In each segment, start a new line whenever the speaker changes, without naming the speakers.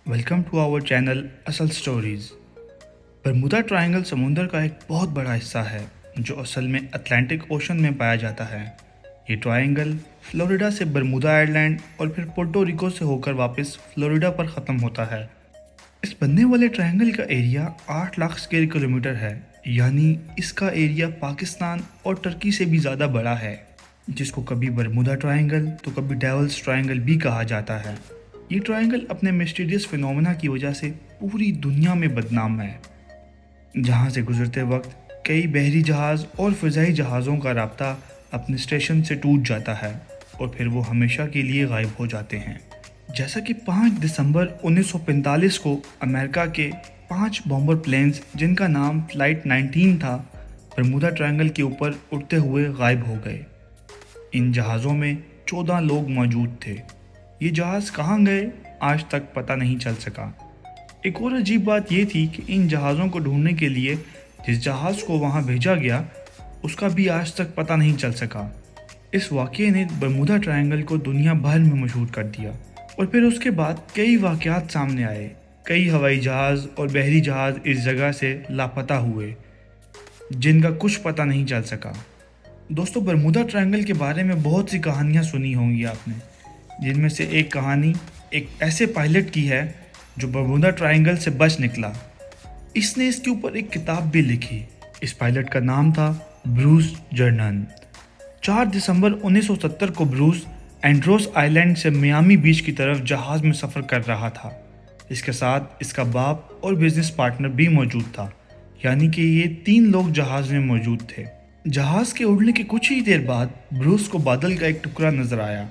Welcome to our channel असल stories. Bermuda triangle समुंदर का एक बहुत बड़ा हिस्सा है जो असल में अटलांटिक ओशन में पाया जाता है। ये ट्रायंगल फ्लोरिडा से बरमूदा आइलैंड और फिर पोर्टो रिको से होकर वापस फ्लोरिडा पर ख़त्म होता है। इस बनने वाले ट्रायंगल का एरिया 8 लाख स्क्वायर किलोमीटर है, यानी इसका एरिया पाकिस्तान और टर्की से भी ज़्यादा बड़ा है, जिसको कभी बरमूदा ट्रायंगल तो कभी डेविल्स ट्रायंगल भी कहा जाता है। ये ट्रायंगल अपने मिस्टीरियस फिनोमेना की वजह से पूरी दुनिया में बदनाम है, जहाँ से गुजरते वक्त कई बहरी जहाज़ और फ़िज़ाई जहाज़ों का राब्ता अपने स्टेशन से टूट जाता है और फिर वो हमेशा के लिए गायब हो जाते हैं। जैसा कि 5 दिसंबर 1945 को अमेरिका के 5 बॉम्बर प्लेन्स जिनका नाम फ्लाइट 19 था, बरमूदा ट्रायंगल के ऊपर उड़ते हुए गायब हो गए। इन जहाज़ों में 14 लोग मौजूद थे। ये जहाज़ कहाँ गए आज तक पता नहीं चल सका। एक और अजीब बात ये थी कि इन जहाज़ों को ढूंढने के लिए जिस जहाज़ को वहाँ भेजा गया उसका भी आज तक पता नहीं चल सका। इस वाक़ये ने बरमूदा ट्रायंगल को दुनिया भर में मशहूर कर दिया और फिर उसके बाद कई वाक़यात सामने आए। कई हवाई जहाज़ और बहरी जहाज़ इस जगह से लापता हुए जिनका कुछ पता नहीं चल सका। दोस्तों, बरमूदा ट्रायंगल के बारे में बहुत सी कहानियाँ सुनी होंगी आपने, जिनमें से एक कहानी एक ऐसे पायलट की है जो बरमूदा ट्रायंगल से बच निकला। इसने इसके ऊपर एक किताब भी लिखी। इस पायलट का नाम था ब्रूस जर्नन। 4 दिसंबर 1970 को ब्रूस एंड्रोस आइलैंड से मियामी बीच की तरफ जहाज़ में सफ़र कर रहा था। इसके साथ इसका बाप और बिजनेस पार्टनर भी मौजूद था, यानी कि ये 3 लोग जहाज़ में मौजूद थे। जहाज़ के उड़ने के कुछ ही देर बाद ब्रूस को बादल का एक टुकड़ा नज़र आया,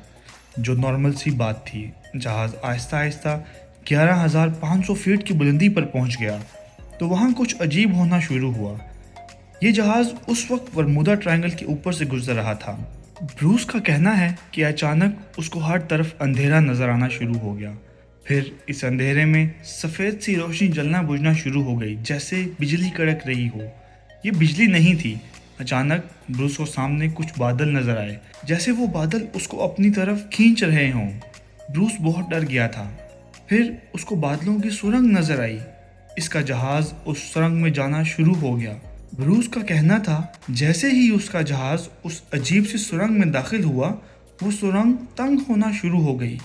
जो नॉर्मल सी बात थी। जहाज़ आहिस्ता आहिस्ता 11,500 फीट की बुलंदी पर पहुंच गया तो वहां कुछ अजीब होना शुरू हुआ। ये जहाज़ उस वक्त बरमूदा ट्रायंगल के ऊपर से गुजर रहा था। ब्रूस का कहना है कि अचानक उसको हर तरफ अंधेरा नज़र आना शुरू हो गया। फिर इस अंधेरे में सफ़ेद सी रोशनी जलना बुझना शुरू हो गई, जैसे बिजली कड़क रही हो। ये बिजली नहीं थी। अचानक ब्रूस को सामने कुछ बादल नजर आए, जैसे वो बादल उसको अपनी तरफ खींच रहे हों। ब्रूस बहुत डर गया था। फिर उसको बादलों की सुरंग नजर आई। इसका जहाज उस सुरंग में जाना शुरू हो गया। ब्रूस का कहना था जैसे ही उसका जहाज उस अजीब सी सुरंग में दाखिल हुआ, वो सुरंग तंग होना शुरू हो गई।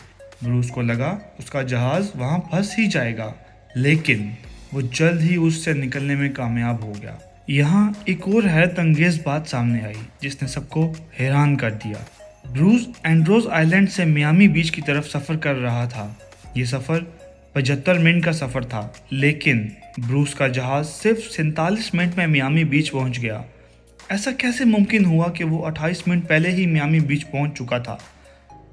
ब्रूस को लगा उसका जहाज वहां फंस ही जाएगा, लेकिन वो जल्द ही उससे निकलने में कामयाब हो गया। यहाँ एक और हैरत अंगेज बात सामने आई जिसने सबको हैरान कर दिया। ब्रूस एंड्रोस आइलैंड से मियामी बीच की तरफ सफ़र कर रहा था। ये सफ़र 75 मिनट का सफ़र था, लेकिन ब्रूस का जहाज़ सिर्फ 47 मिनट में मियामी बीच पहुंच गया। ऐसा कैसे मुमकिन हुआ कि वो 28 मिनट पहले ही मियामी बीच पहुंच चुका था?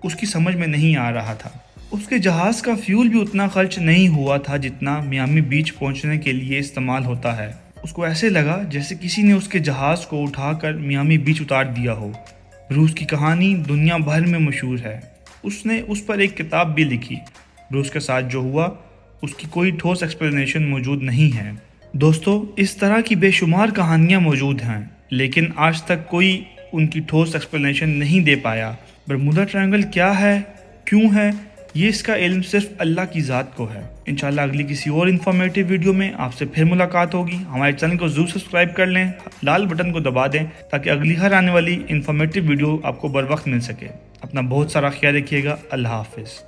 उसकी समझ में नहीं आ रहा था। उसके जहाज़ का फ्यूल भी उतना खर्च नहीं हुआ था जितना मियामी बीच पहुंचने के लिए इस्तेमाल होता है। उसको ऐसे लगा जैसे किसी ने उसके जहाज़ को उठाकर मियामी बीच उतार दिया हो। ब्रूस की कहानी दुनिया भर में मशहूर है। उसने उस पर एक किताब भी लिखी। ब्रूस के साथ जो हुआ उसकी कोई ठोस एक्सप्लेनेशन मौजूद नहीं है। दोस्तों, इस तरह की बेशुमार कहानियाँ मौजूद हैं, लेकिन आज तक कोई उनकी ठोस एक्सप्लेनेशन नहीं दे पाया। बरमूदा ट्रायंगल क्या है, क्यों है, ये इसका इल्म सिर्फ अल्लाह की ज़ात को है। इंशाल्लाह अगली किसी और इन्फॉर्मेटिव वीडियो में आपसे फिर मुलाकात होगी। हमारे चैनल को ज़रूर सब्सक्राइब कर लें, लाल बटन को दबा दें ताकि अगली हर आने वाली इन्फॉर्मेटिव वीडियो आपको बर वक्त मिल सके। अपना बहुत सारा ख्याल रखिएगा। अल्लाह हाफिज़।